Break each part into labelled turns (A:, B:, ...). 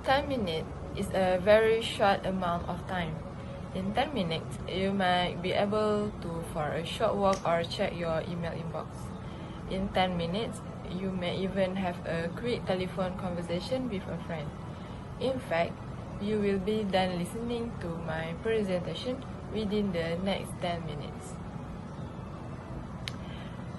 A: 10 minutes is a very short amount of time. In 10 minutes, you might be able to for a short walk or check your email inbox. In 10 minutes, you may even have a quick telephone conversation with a friend. In fact, you will be done listening to my presentation within the next 10 minutes.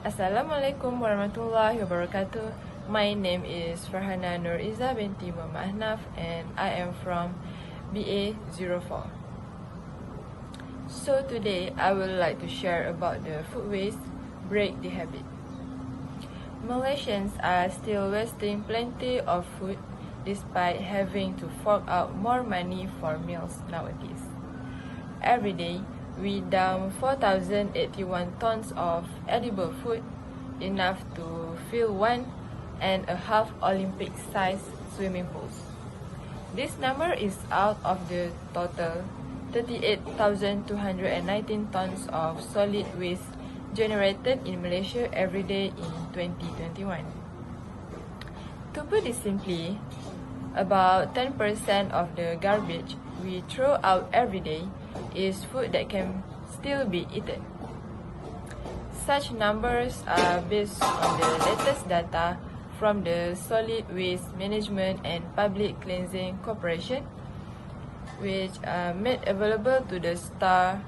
A: Assalamualaikum warahmatullahi wabarakatuh. My name is Farhana Nuriza binti Muhammad Ahnaf and I am from BA04. So today I would like to share about the food waste, break the habit. Malaysians are still wasting plenty of food despite having to fork out more money for meals nowadays. Every day, we dump 4,081 tons of edible food, enough to fill 1.5 Olympic-sized swimming pools. This number is out of the total 38,219 tons of solid waste generated in Malaysia every day in 2021. To put it simply, about 10% of the garbage we throw out every day is food that can still be eaten. Such numbers are based on the latest data from the Solid Waste Management and Public Cleansing Corporation, which are made available to the STAR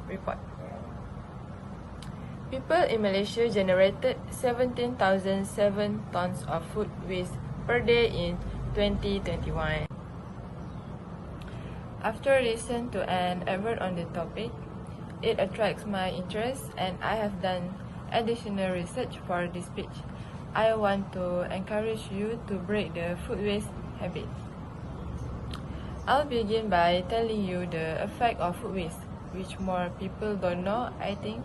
A: report. People in Malaysia generated 17,007 tons of food waste per day in 2021. After listening to an advert on the topic, it attracts my interest and I have done additional research for this speech. I want to encourage you to break the food waste habit. I'll begin by telling you the effect of food waste, which more people don't know, I think.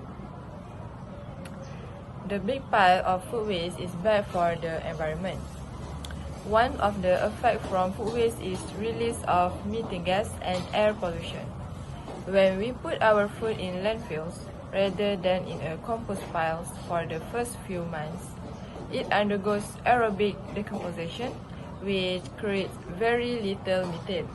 A: The big pile of food waste is bad for the environment. One of the effects from food waste is release of methane gas and air pollution. When we put our food in landfills rather than in a compost piles for the first few months, it undergoes aerobic decomposition, which creates very little methane.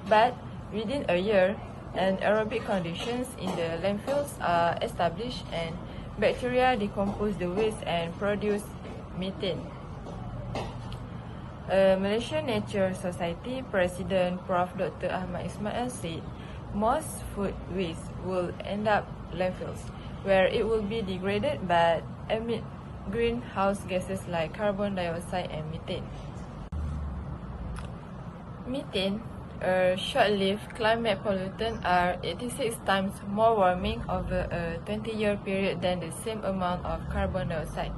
A: But within a year, anaerobic conditions in the landfills are established and bacteria decompose the waste and produce methane. Malaysian Nature Society President Prof. Dr. Ahmad Ismail said most food waste will end up landfills, where it will be degraded but emit greenhouse gases like carbon dioxide and methane. Methane, a short-lived climate pollutant, are 86 times more warming over a 20-year period than the same amount of carbon dioxide.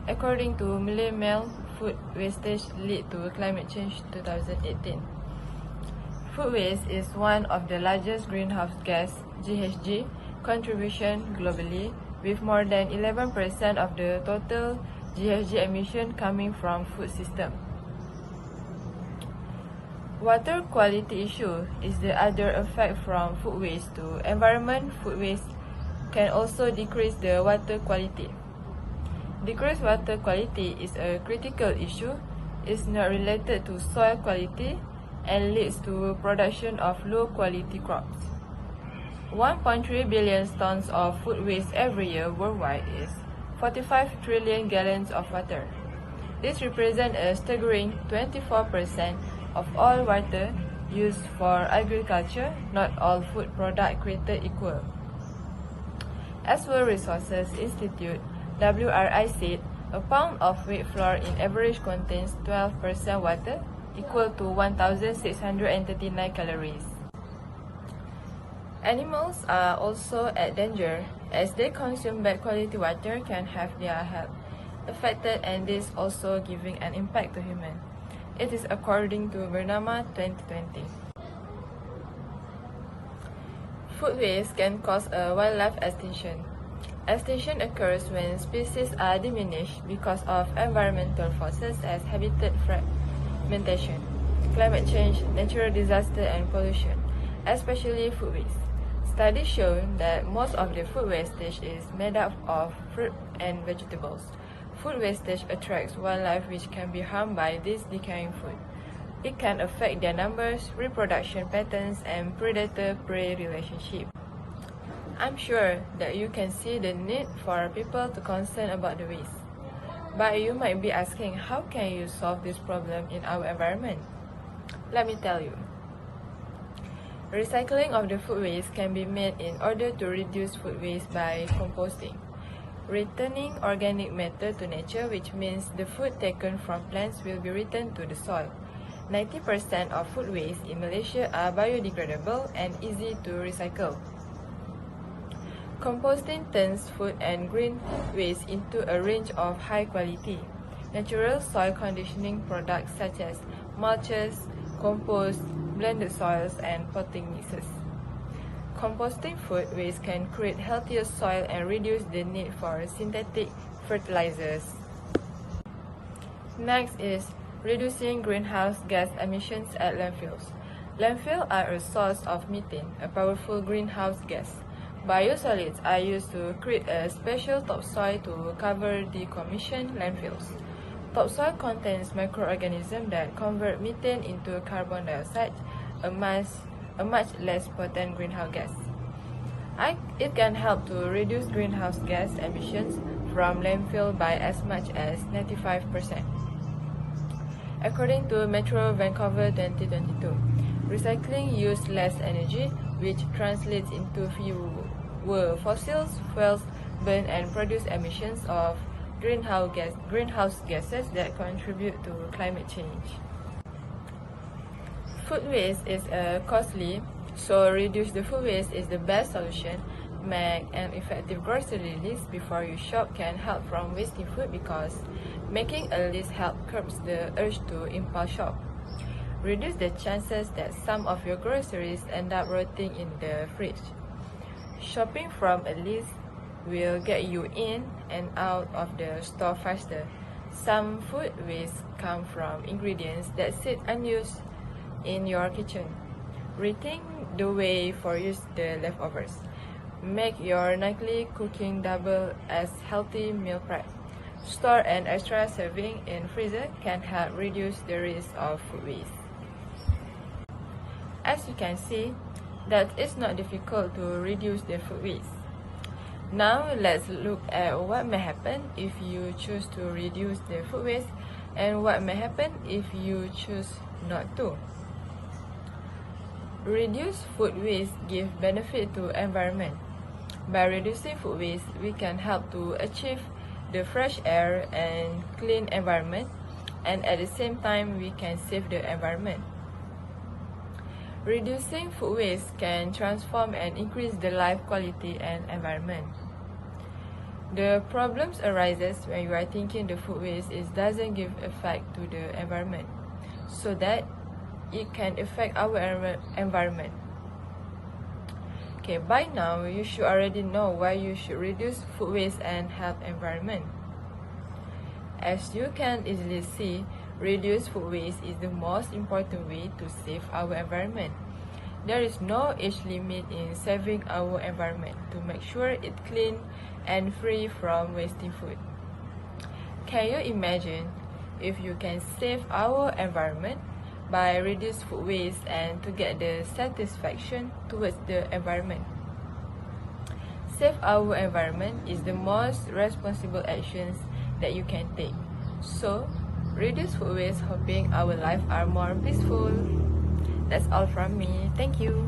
A: According to Millennial Food Wastage Lead to Climate Change 2018. Food waste is one of the largest greenhouse gas (GHG) contribution globally, with more than 11% of the total GHG emission coming from food system. Water quality issue is the other effect from food waste to environment. Food waste can also decrease the water quality. Decreased water quality is a critical issue. It's not related to soil quality and leads to production of low quality crops. 1.3 billion tons of food waste every year worldwide is 45 trillion gallons of water. This represents a staggering 24% of all water used for agriculture. Not all food products created equal. As World Resources Institute (WRI) said, a pound of wheat flour in average contains 12% water, equal to 1,639 calories. Animals are also at danger, as they consume bad quality water can have their health affected, and this also giving an impact to humans. It is according to Bernama 2020. Food waste can cause a wildlife extinction. Extinction occurs when species are diminished because of environmental forces as habitat fragmentation, climate change, natural disaster, and pollution, especially food waste. Studies show that most of the food wastage is made up of fruit and vegetables. Food wastage attracts wildlife which can be harmed by this decaying food. It can affect their numbers, reproduction patterns, and predator-prey relationship. I'm sure that you can see the need for people to concern about the waste. But you might be asking, how can you solve this problem in our environment? Let me tell you. Recycling of the food waste can be made in order to reduce food waste by composting. Returning organic matter to nature, which means the food taken from plants will be returned to the soil. 90% of food waste in Malaysia are biodegradable and easy to recycle. Composting turns food and green waste into a range of high-quality, natural soil conditioning products such as mulches, compost, blended soils, and potting mixes. Composting food waste can create healthier soil and reduce the need for synthetic fertilizers. Next is reducing greenhouse gas emissions at landfills. Landfills are a source of methane, a powerful greenhouse gas. Biosolids are used to create a special topsoil to cover decommissioned landfills. Topsoil contains microorganisms that convert methane into carbon dioxide, a much less potent greenhouse gas. It can help to reduce greenhouse gas emissions from landfill by as much as 95%. According to Metro Vancouver 2022, recycling uses less energy, which translates into fewer fossil fuels burned and produce emissions of greenhouse gases that contribute to climate change. Food waste is costly, so reduce the food waste is the best solution. Make an effective grocery list before you shop can help from wasting food because making a list helps curb the urge to impulse shop. Reduce the chances that some of your groceries end up rotting in the fridge. Shopping from a list will get you in and out of the store faster. Some food waste come from ingredients that sit unused in your kitchen. Rethink the way for use the leftovers. Make your nightly cooking double as healthy meal prep. Store an extra serving in freezer can help reduce the risk of food waste. As you can see, that it's not difficult to reduce the food waste. Now let's look at what may happen if you choose to reduce the food waste and what may happen if you choose not to. Reduce food waste gives benefit to environment. By reducing food waste, we can help to achieve the fresh air and clean environment, and at the same time we can save the environment. Reducing food waste can transform and increase the life quality and environment. The problems arises when you are thinking the food waste doesn't give effect to the environment, so that it can affect our environment. Okay, by now you should already know why you should reduce food waste and help environment. As you can easily see, reduce food waste is the most important way to save our environment. There is no age limit in saving our environment to make sure it's clean and free from wasting food. Can you imagine if you can save our environment by reduce food waste and to get the satisfaction towards the environment? Save our environment is the most responsible actions that you can take. So, reduce food waste, hoping our lives are more peaceful. That's all from me. Thank you.